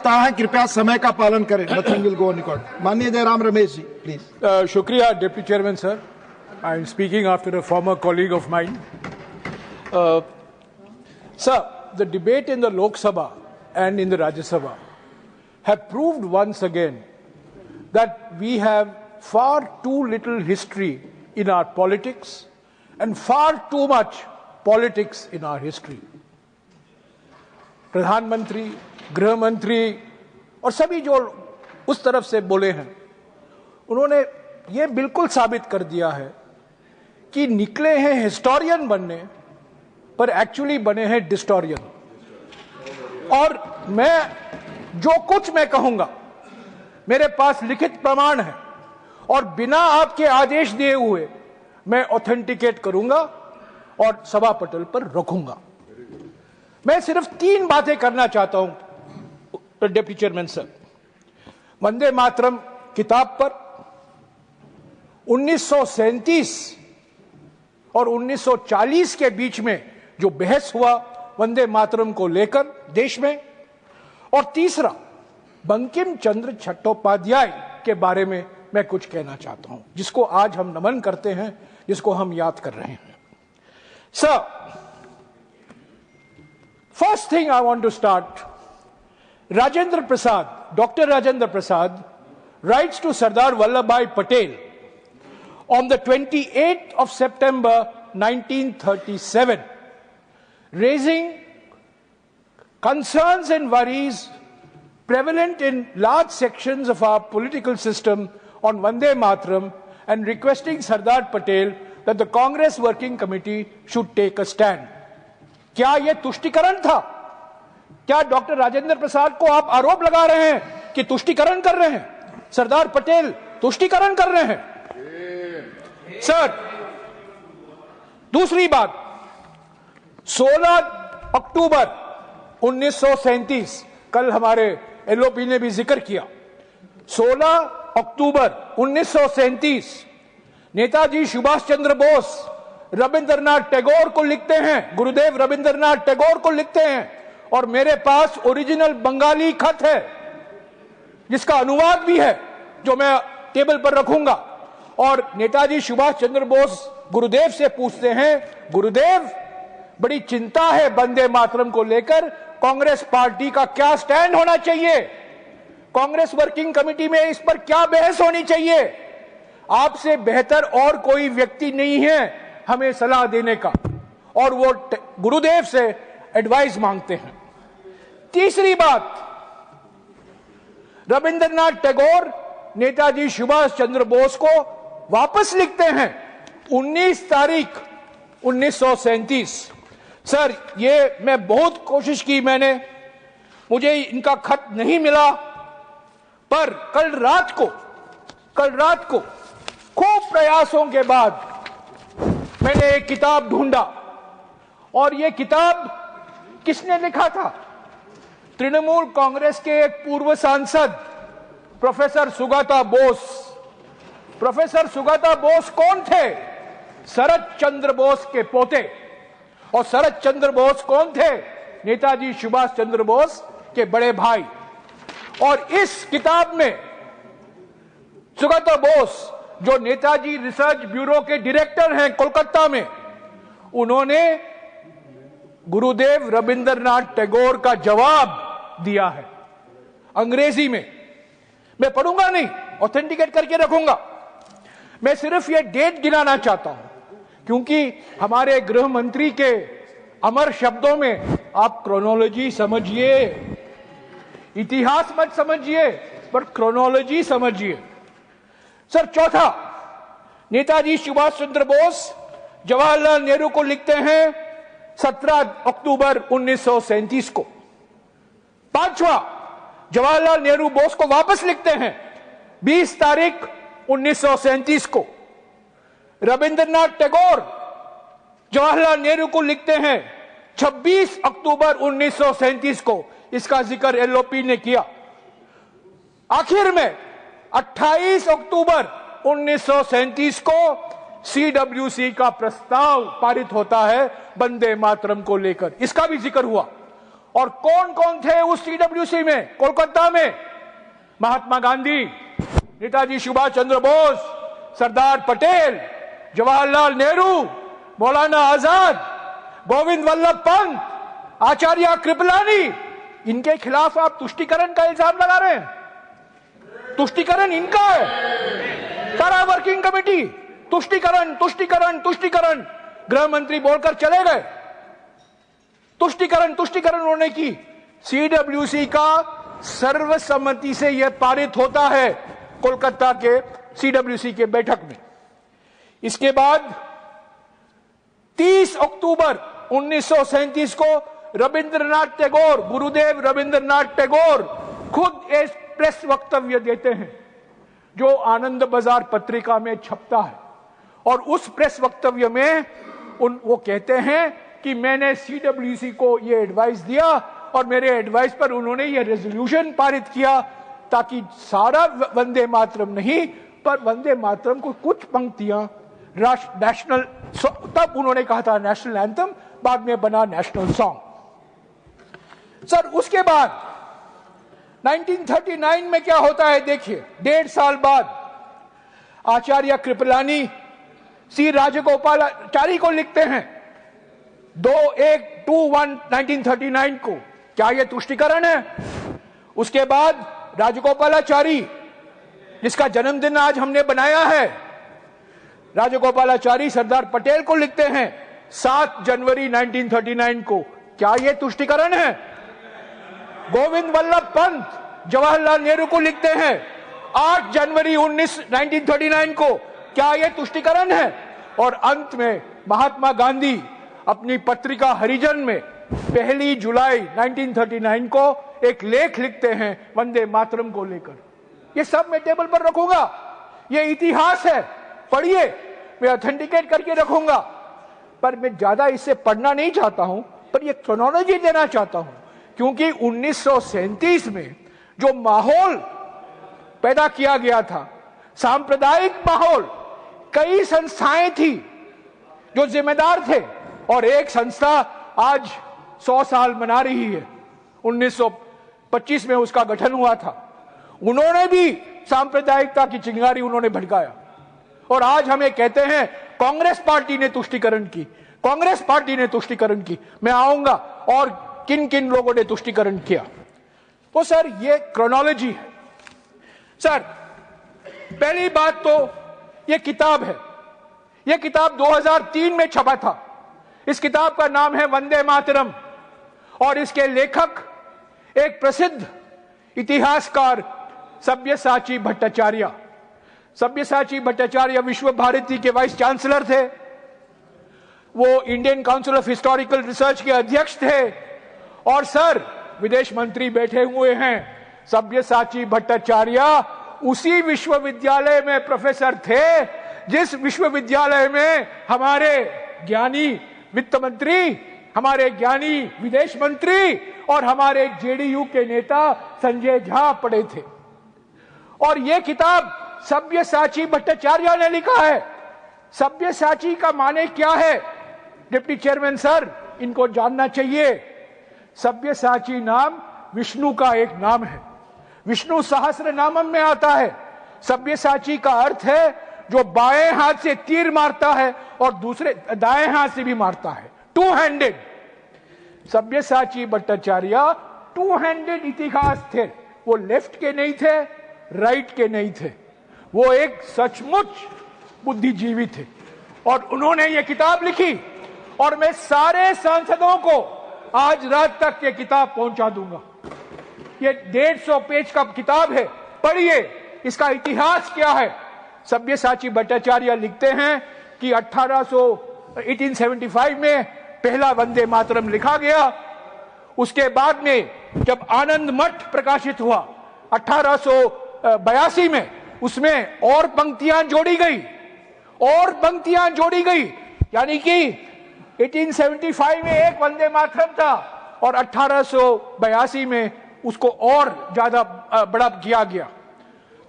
आवश्यकता है, कृपया समय का पालन करें। Nothing will go on record. माननीय जयराम रमेश जी, प्लीज। शुक्रिया deputy chairman sir. I am speaking after a former colleague of mine. Sir, the debate in the Lok Sabha and in the Rajya Sabha have proved once again that we have far too little history in our politics and far too much politics in our history. प्रधानमंत्री, गृह मंत्री और सभी जो उस तरफ से बोले हैं, उन्होंने ये बिल्कुल साबित कर दिया है कि निकले हैं हिस्टोरियन बनने पर एक्चुअली बने हैं डिस्टोरियन। और मैं जो कुछ मैं कहूंगा मेरे पास लिखित प्रमाण है और बिना आपके आदेश दिए हुए मैं ऑथेंटिकेट करूंगा और सभा पटल पर रखूंगा। मैं सिर्फ 3 बातें करना चाहता हूं deputy chairman sir. Vande Mataram किताब पर 1937 और 1940 के बीच में जो बहस हुआ वंदे मातरम को लेकर देश में, और तीसरा बंकिम चंद्र चट्टोपाध्याय के बारे में मैं कुछ कहना चाहता हूं, जिसको आज हम नमन करते हैं, जिसको हम याद कर रहे हैं। Sir, first thing I want to start, Rajendra Prasad, doctor Rajendra Prasad writes to Sardar Vallabhbhai Patel on the 28th of September 1937, raising concerns and worries prevalent in large sections of our political system on Vande Mataram and requesting Sardar Patel that the Congress Working Committee should take a stand. क्या यह तुष्टिकरण था? क्या doctor Rajendra प्रसाद को आप आरोप लगा रहे हैं कि तुष्टिकरण कर रहे हैं? सरदार पटेल तुष्टिकरण कर रहे हैं? सर, दूसरी बात, 16 अक्टूबर 1937, कल हमारे एलओपी ने भी जिक्र किया, 16 अक्टूबर 1937 नेताजी सुभाष चंद्र बोस रविंद्रनाथ टैगोर को लिखते हैं, गुरुदेव रविंद्रनाथ टैगोर को लिखते हैं, और मेरे पास ओरिजिनल बंगाली खत है जिसका अनुवाद भी है जो मैं टेबल पर रखूंगा। और नेताजी सुभाष चंद्र बोस गुरुदेव से पूछते हैं, गुरुदेव बड़ी चिंता है वंदे मातरम को लेकर, कांग्रेस पार्टी का क्या स्टैंड होना चाहिए, कांग्रेस वर्किंग कमेटी में इस पर क्या बहस होनी चाहिए? आपसे बेहतर और कोई व्यक्ति नहीं है हमें सलाह देने का, और वो गुरुदेव से एडवाइस मांगते हैं। तीसरी बात, रविंद्रनाथ टैगोर नेताजी सुभाष चंद्र बोस को वापस लिखते हैं 19 तारीख 1937। सर, ये मैं बहुत कोशिश की, मुझे इनका खत नहीं मिला, पर कल रात को खूब प्रयासों के बाद मैंने एक किताब ढूंढा, और ये किताब किसने लिखा था? तृणमूल कांग्रेस के एक पूर्व सांसद प्रोफेसर सुगाता बोस। प्रोफेसर सुगाता बोस कौन थे? शरद चंद्र बोस के पोते। और शरद चंद्र बोस कौन थे? नेताजी सुभाष चंद्र बोस के बड़े भाई। और इस किताब में सुगाता बोस, जो नेताजी रिसर्च ब्यूरो के डायरेक्टर हैं कोलकाता में, उन्होंने गुरुदेव रविंद्रनाथ टैगोर का जवाब दिया है अंग्रेजी में। मैं पढ़ूंगा नहीं, ऑथेंटिकेट करके रखूंगा। मैं सिर्फ ये डेट गिनाना चाहता हूं, क्योंकि हमारे गृह मंत्री के अमर शब्दों में आप क्रोनोलॉजी समझिए, इतिहास मत समझिए, पर क्रोनोलॉजी समझिए। सर, चौथा, नेताजी सुभाष चंद्र बोस जवाहरलाल नेहरू को लिखते हैं 17 अक्टूबर 1937 को। पांचवा, जवाहरलाल नेहरू बोस को वापस लिखते हैं 20 तारीख 1937 को। रविंद्रनाथ टैगोर जवाहरलाल नेहरू को लिखते हैं 26 अक्टूबर 1937 को। इसका जिक्र एलओपी ने किया। आखिर में 28 अक्टूबर 1937 को सीडब्ल्यूसी का प्रस्ताव पारित होता है वंदे मातरम को लेकर, इसका भी जिक्र हुआ। और कौन कौन थे उस सीडब्ल्यूसी में? कोलकाता में महात्मा गांधी, नेताजी सुभाष चंद्र बोस, सरदार पटेल, जवाहरलाल नेहरू, मौलाना आजाद, गोविंद वल्लभ पंत, आचार्य कृपलानी। इनके खिलाफ आप तुष्टीकरण का इल्जाम लगा रहे हैं। तुष्टीकरण इनका है। सारा वर्किंग कमेटी तुष्टीकरण तुष्टीकरण तुष्टीकरण, गृह मंत्री बोलकर चले गए। तुष्टीकरण तुष्टीकरण उन्होंने की। सीडब्ल्यूसी का सर्वसम्मति से यह पारित होता है कोलकाता के सीडब्ल्यूसी के बैठक में। इसके बाद 30 अक्टूबर 1937 को रविंद्रनाथ टैगोर, गुरुदेव रविंद्रनाथ टैगोर खुद एक प्रेस वक्तव्य देते हैं जो आनंद बाजार पत्रिका में छपता है। और उस प्रेस वक्तव्य में वो कहते हैं कि मैंने सीडब्ल्यूसी को ये एडवाइस दिया और मेरे एडवाइस पर उन्होंने ये रेजोल्यूशन पारित किया ताकि सारा वंदे मातरम नहीं, पर वंदे मातरम को कुछ पंक्तियां नेशनल, तब उन्होंने कहा था नेशनल एंथम, बाद में बना नेशनल सॉन्ग। सर उसके बाद 1939 में क्या होता है देखिए। 1.5 साल बाद आचार्य कृपलानी सी राजगोपालाचारी को लिखते हैं 21/1/1939 को। क्या यह तुष्टीकरण है? उसके बाद राजगोपालाचारी, जिसका जन्मदिन आज हमने बनाया है, राजगोपालाचारी सरदार पटेल को लिखते हैं 7 जनवरी 1939 को। क्या यह तुष्टीकरण है? गोविंद वल्लभ पंत जवाहरलाल नेहरू को लिखते हैं 8 जनवरी 1939 को। क्या यह तुष्टीकरण है? और अंत में महात्मा गांधी अपनी पत्रिका हरिजन में 1 जुलाई 1939 को एक लेख लिखते हैं वंदे मातरम को लेकर। ये सब मैं टेबल पर रखूंगा, ये इतिहास है, पढ़िए, मैं ऑथेंटिकेट करके रखूंगा। पर मैं ज्यादा इससे पढ़ना नहीं चाहता हूं, पर ये क्रोनोलॉजी देना चाहता हूं, क्योंकि 1937 में जो माहौल पैदा किया गया था, सांप्रदायिक माहौल, कई संस्थाएं थी जो जिम्मेदार थे, और एक संस्था आज 100 साल मना रही है। 1925 में उसका गठन हुआ था। उन्होंने भी सांप्रदायिकता की चिंगारी उन्होंने भड़काया, और आज हमें कहते हैं कांग्रेस पार्टी ने तुष्टीकरण की, कांग्रेस पार्टी ने तुष्टीकरण की। मैं आऊंगा और किन किन लोगों ने तुष्टीकरण किया। तो सर ये क्रोनोलॉजी है। सर पहली बात तो ये किताब है। ये किताब 2003 में छपा था। इस किताब का नाम है वंदे मातरम, और इसके लेखक एक प्रसिद्ध इतिहासकार सब्यसाची भट्टाचार्य। सब्यसाची भट्टाचार्य विश्व भारती के वाइस चांसलर थे। वो Indian council of historical research के अध्यक्ष थे, और सर विदेश मंत्री बैठे हुए हैं। सब्यसाची भट्टाचार्य उसी विश्वविद्यालय में प्रोफेसर थे जिस विश्वविद्यालय में हमारे ज्ञानी वित्त मंत्री, हमारे ज्ञानी विदेश मंत्री और हमारे जेडीयू के नेता संजय झा पढ़े थे। और यह किताब सब्यसाची भट्टाचार्य ने लिखा है। सब्यसाची का माने क्या है? डिप्टी चेयरमैन सर, इनको जानना चाहिए। सब्यसाची नाम विष्णु का एक नाम है, विष्णु सहस्त्र नामम में आता है। सब्यसाची का अर्थ है जो बाएं हाथ से तीर मारता है और दूसरे दाएं हाथ से भी मारता है, 2 हैंडेड। सब्यसाची भट्टाचार्य 2 हैंडेड इतिहास थे। वो लेफ्ट के नहीं थे, राइट के नहीं थे, वो एक सचमुच बुद्धिजीवी थे। और उन्होंने ये किताब लिखी, और मैं सारे सांसदों को आज रात तक ये किताब पहुंचा दूंगा। ये 150 पेज का किताब है, पढ़िए इसका इतिहास क्या है। सब्यसाची भट्टाचार्य लिखते हैं कि 1875 में पहला वंदे मातरम लिखा गया। उसके बाद में जब आनंद मठ प्रकाशित हुआ 1882 में, उसमें और पंक्तियां जोड़ी गई, और पंक्तियां जोड़ी गई। यानी कि 1875 में एक वंदे मातरम था और 1882 में उसको और ज्यादा बड़ा किया गया।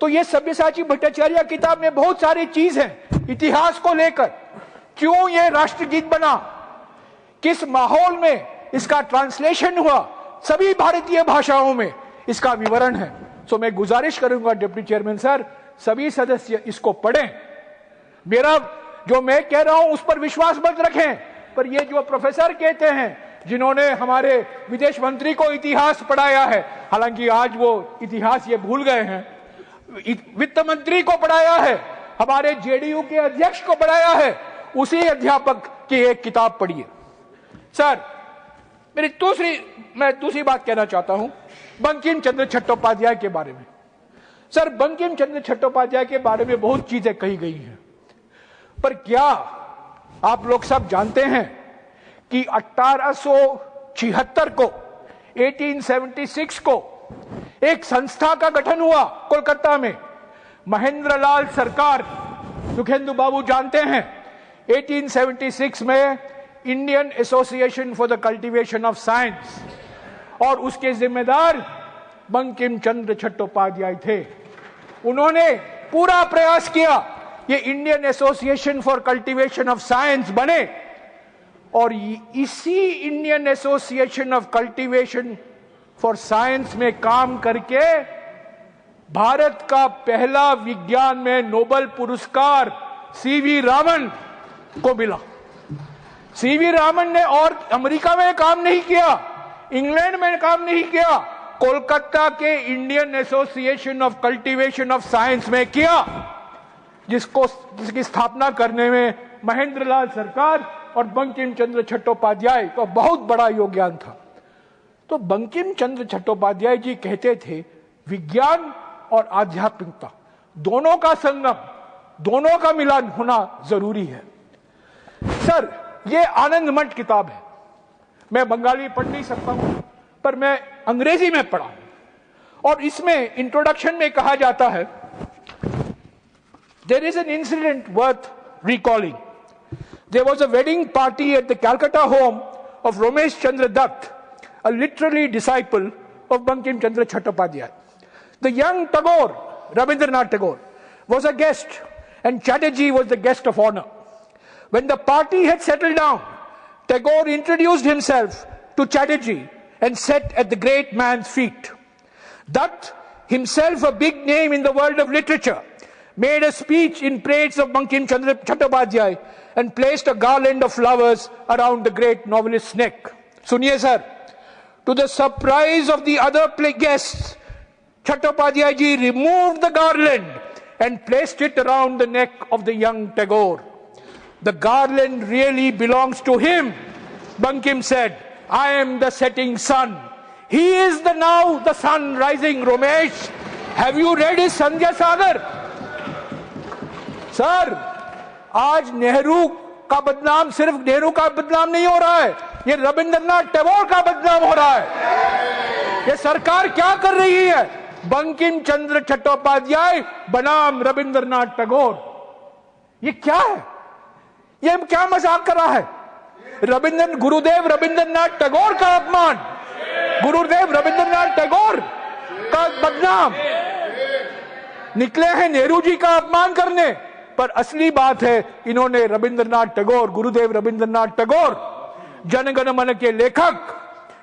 तो ये सब्यसाची भट्टाचार्य किताब में बहुत सारी चीज है इतिहास को लेकर। क्यों ये राष्ट्रगीत बना, किस माहौल में इसका ट्रांसलेशन हुआ, सभी भारतीय भाषाओं में इसका विवरण है। सो मैं गुजारिश करूंगा डिप्टी चेयरमैन सर, सभी सदस्य इसको पढ़ें। मेरा जो मैं कह रहा हूं उस पर विश्वास मत रखें, पर ये जो प्रोफेसर कहते हैं जिन्होंने हमारे विदेश मंत्री को इतिहास पढ़ाया है, हालांकि आज वो इतिहास ये भूल गए हैं, वित्त मंत्री को पढ़ाया है, हमारे जेडीयू के अध्यक्ष को पढ़ाया है, उसी अध्यापक की एक किताब पढ़िए। सर मैं दूसरी बात कहना चाहता हूं बंकिम चंद्र चट्टोपाध्याय के बारे में। सर बंकिम चंद्र चट्टोपाध्याय के बारे में बहुत चीजें कही गई हैं, पर क्या आप लोग सब जानते हैं कि 1876 को 1876 को एक संस्था का गठन हुआ कोलकाता में, महेंद्र लाल सरकार, सुखेंदु बाबू जानते हैं, 1876 में Indian association for the cultivation of science, और उसके जिम्मेदार बंकिम चंद्र चट्टोपाध्याय थे। उन्होंने पूरा प्रयास किया ये Indian association for cultivation of science बने, और इसी Indian association of cultivation for science में काम करके भारत का पहला विज्ञान में नोबेल पुरस्कार सीवी रामन को मिला। सीवी रामन ने और अमेरिका में काम नहीं किया, इंग्लैंड में काम नहीं किया, कोलकाता के Indian association of cultivation of science में किया, जिसकी स्थापना करने में महेंद्र लाल सरकार और बंकिम चंद्र चट्टोपाध्याय का बहुत बड़ा योगदान था। तो बंकिम चंद्र चट्टोपाध्याय जी कहते थे विज्ञान और आध्यात्मिकता दोनों का संगम, दोनों का मिलन होना जरूरी है। सर ये आनंद मठ किताब है, मैं बंगाली पढ़ नहीं सकता हूं, पर मैं अंग्रेजी में पढ़ा, और इसमें इंट्रोडक्शन में कहा जाता है there is an incident worth recalling. There was a wedding party at the Calcutta home of Ramesh Chandra Dutt, a literary disciple of Bankim Chandra Chattopadhyay. The young Tagore, Rabindranath Tagore, was a guest, and Chatterjee was the guest of honor. When the party had settled down, Tagore introduced himself to Chatterjee and sat at the great man's feet. Dutt, himself a big name in the world of literature, made a speech in praise of Bankim Chandra Chattopadhyay and placed a garland of flowers around the great novelist's neck. Suniye sir, to the surprise of the other guests, Chattopadhyay ji removed the garland and placed it around the neck of the young Tagore. The garland really belongs to him, Bankim said. I am the setting sun. He is now the sun rising, Ramesh. Have you read his Sandhya Sagar? Sir आज नेहरू का बदनाम सिर्फ नेहरू का बदनाम नहीं हो रहा है, ये रविंद्रनाथ टैगोर का बदनाम हो रहा है। ये सरकार क्या कर रही है? बंकिम चंद्र चट्टोपाध्याय बनाम रविंद्रनाथ टैगोर, ये क्या है? ये क्या मजाक कर रहा है? गुरुदेव रविंद्रनाथ टैगोर का अपमान, गुरुदेव रविंद्रनाथ टैगोर का बदनाम, निकले हैं नेहरू जी का अपमान करने, पर असली बात है इन्होंने रविंद्रनाथ टैगोर, गुरुदेव रविंद्रनाथ टैगोर, जनगण मन के लेखक,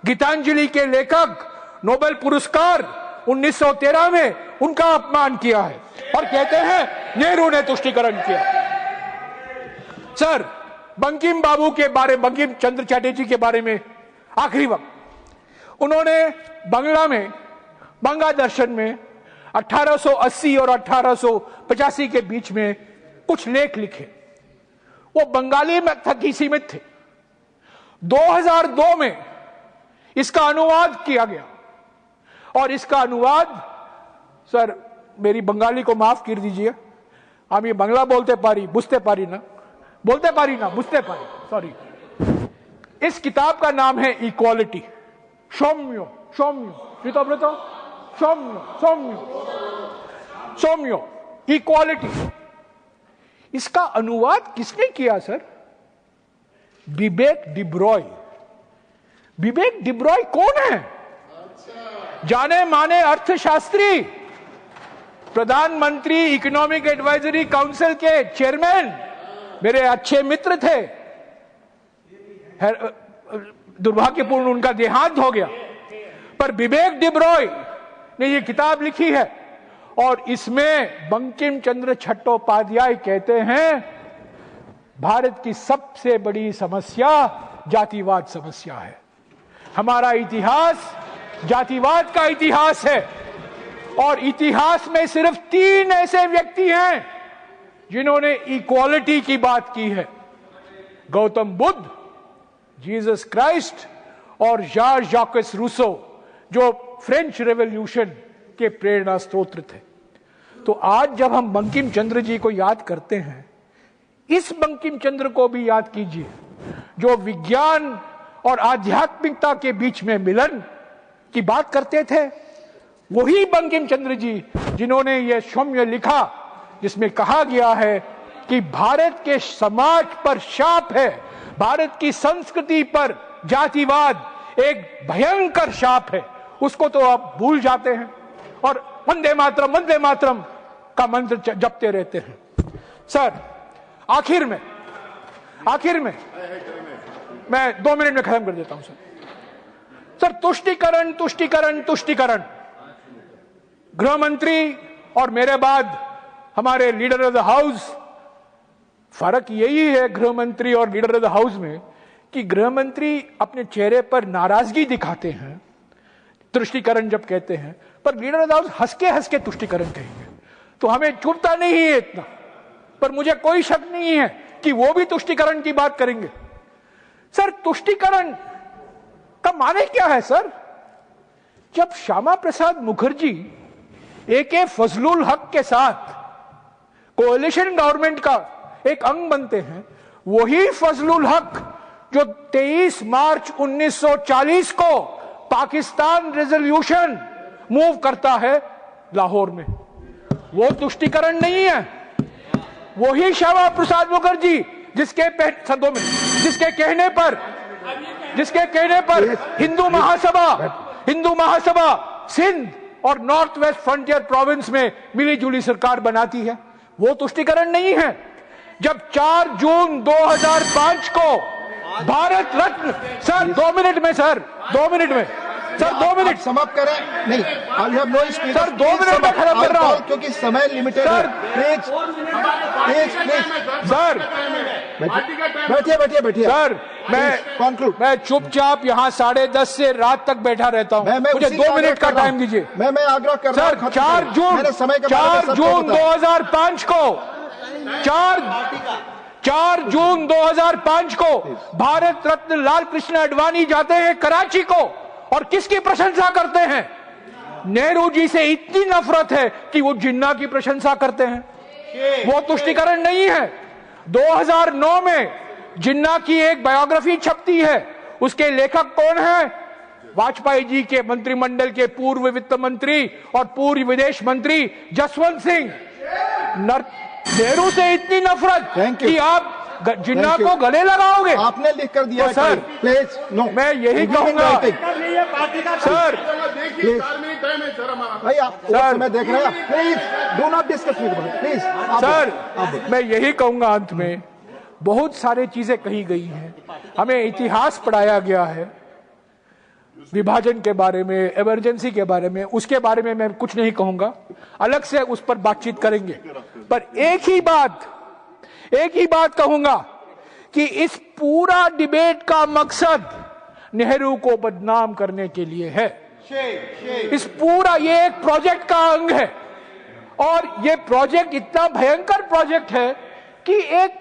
गीतांजलि के लेखक, नोबेल पुरस्कार 1913 में उनका अपमान किया है, और कहते हैं नेहरू ने तुष्टीकरण किया। सर बंकिम बाबू के बारे, बंकिम चंद्र चटर्जी के बारे में आखिरी वक्त, उन्होंने बंगला में, बंगा दर्शन में 1880 और 1885 के बीच में कुछ लेख लिखे, वो बंगाली में तक ही सीमित थे। 2002 में इसका अनुवाद किया गया, और इसका अनुवाद, सर मेरी बंगाली को माफ कर दीजिए, हम ये बंगला बोलते पारी बुझते पारी ना, बोलते पारी ना बुझते पारी, सॉरी। इस किताब का नाम है इक्वालिटी, सौम्यो सौम्यो सौम्यो इक्वालिटी। इसका अनुवाद किसने किया सर? विवेक डिब्रॉय। विवेक डिब्रॉय कौन है? जाने माने अर्थशास्त्री, प्रधानमंत्री इकोनॉमिक एडवाइजरी काउंसिल के चेयरमैन, मेरे अच्छे मित्र थे। दुर्भाग्यपूर्ण उनका देहांत हो गया, पर विवेक डिब्रॉय ने ये किताब लिखी है और इसमें बंकिम चंद्र चट्टोपाध्याय कहते हैं भारत की सबसे बड़ी समस्या जातिवाद समस्या है। हमारा इतिहास जातिवाद का इतिहास है और इतिहास में सिर्फ 3 ऐसे व्यक्ति हैं जिन्होंने इक्वालिटी की बात की है, गौतम बुद्ध, जीसस क्राइस्ट और जॉर्ज जैकस रूसो, जो फ्रेंच रेवोल्यूशन के प्रेरणा स्रोत थे। तो आज जब हम बंकिम चंद्र जी को याद करते हैं, इस बंकिम चंद्र को भी याद कीजिए जो विज्ञान और आध्यात्मिकता के बीच में मिलन की बात करते थे। वही बंकिम चंद्र जी जिन्होंने यह सौम्य लिखा जिसमें कहा गया है कि भारत के समाज पर शाप है, भारत की संस्कृति पर जातिवाद एक भयंकर शाप है, उसको तो आप भूल जाते हैं और वंदे मातरम का मंत्र जपते रहते हैं। सर आखिर में मैं 2 मिनट में खत्म कर देता हूं सर। तुष्टीकरण गृह मंत्री और मेरे बाद हमारे लीडर ऑफ द हाउस, फर्क यही है गृह मंत्री और लीडर ऑफ द हाउस में कि गृह मंत्री अपने चेहरे पर नाराजगी दिखाते हैं तुष्टीकरण जब कहते हैं, पर लीडर ऑफ द हाउस हंस के तुष्टीकरण कहेंगे, तो हमें चुभता नहीं है इतना। पर मुझे कोई शक नहीं है कि वो भी तुष्टीकरण की बात करेंगे। सर तुष्टीकरण का माने क्या है सर? जब श्यामा प्रसाद मुखर्जी AK फजलुल हक के साथ कोalition गवर्नमेंट का एक अंग बनते हैं, वही फजलुल हक जो 23 मार्च 1940 को पाकिस्तान रेजोल्यूशन मूव करता है लाहौर में, वो तुष्टीकरण नहीं है। वही श्यामा प्रसाद मुखर्जी जिसके कहने पर हिंदू महासभा सिंध और नॉर्थ वेस्ट फ्रंटियर प्रोविंस में मिली जुली सरकार बनाती है, वो तुष्टीकरण नहीं है। जब 4 जून 2005 को भारत रत्न, सर 2 मिनट में समाप्त करें। नहीं, I have no speech sir, 2 minute में खत्म कर रहा हूं क्योंकि समय लिमिटेड है। प्लीज सर बैठिए सर, मैं चुपचाप यहाँ 10:30 से रात तक बैठा रहता हूँ, मुझे 2 मिनट का टाइम दीजिए। मैं आग्रह कर रहा हूँ। 4 जून 2005 को 4 जून 2005 को भारत रत्न लाल कृष्ण आडवाणी जाते हैं कराची को और किसकी प्रशंसा करते हैं? नेहरू जी से इतनी नफरत है कि वो जिन्ना की प्रशंसा करते हैं। वो तुष्टीकरण नहीं है। 2009 में जिन्ना की एक बायोग्राफी छपती है, उसके लेखक कौन है? वाजपेयी जी के मंत्रिमंडल के पूर्व वित्त मंत्री और पूर्व विदेश मंत्री जसवंत सिंह। नेहरू से इतनी नफरत कि आप जिन्ना को गले लगाओगे। आपने लिख कर दिया तो सर प्लीज नो, मैं यही कहूंगा सर, भाई आप समय देख रहे हैं, please do not discuss with me please. Sir मैं यही कहूंगा, अंत में बहुत सारी चीजें कही गई हैं, हमें इतिहास पढ़ाया गया है, विभाजन के बारे में, इमरजेंसी के बारे में, उसके बारे में मैं कुछ नहीं कहूंगा, अलग से उस पर बातचीत करेंगे। पर एक ही बात कहूंगा कि इस पूरा डिबेट का मकसद नेहरू को बदनाम करने के लिए है। इस पूरा ये एक प्रोजेक्ट का अंग है और ये प्रोजेक्ट इतना भयंकर प्रोजेक्ट है कि एक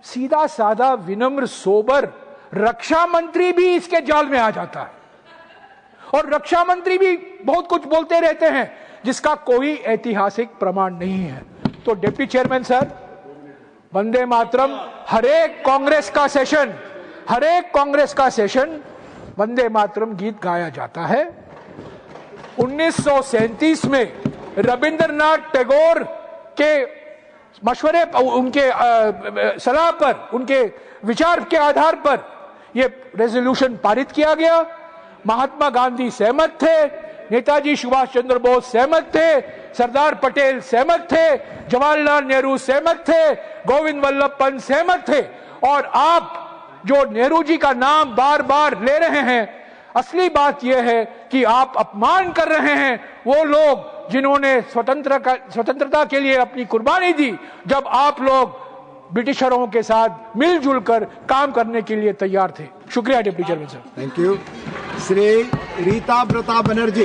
सीधा साधा विनम्र सोबर रक्षा मंत्री भी इसके जाल में आ जाता है और रक्षा मंत्री भी बहुत कुछ बोलते रहते हैं जिसका कोई ऐतिहासिक प्रमाण नहीं है। तो deputy chairman sir, Vande Mataram हर एक कांग्रेस का सेशन वंदे मातरम गीत गाया जाता है। 1937 में रविंद्रनाथ टैगोर के मशवरे, उनके सलाह पर, उनके विचार के आधार पर यह रेजोल्यूशन पारित किया गया। महात्मा गांधी सहमत थे, नेताजी सुभाष चंद्र बोस सहमत थे, सरदार पटेल सहमत थे, जवाहरलाल नेहरू सहमत थे, गोविंद वल्लभ पंत सहमत थे। और आप जो नेहरू जी का नाम बार बार ले रहे हैं, असली बात यह है कि आप अपमान कर रहे हैं वो लोग जिन्होंने स्वतंत्रता के लिए अपनी कुर्बानी दी, जब आप लोग ब्रिटिशरों के साथ मिलजुल कर काम करने के लिए तैयार थे। शुक्रिया डिप्टी चेयरमैन साहब। Thank you. श्री रीता प्रताप बनर्जी।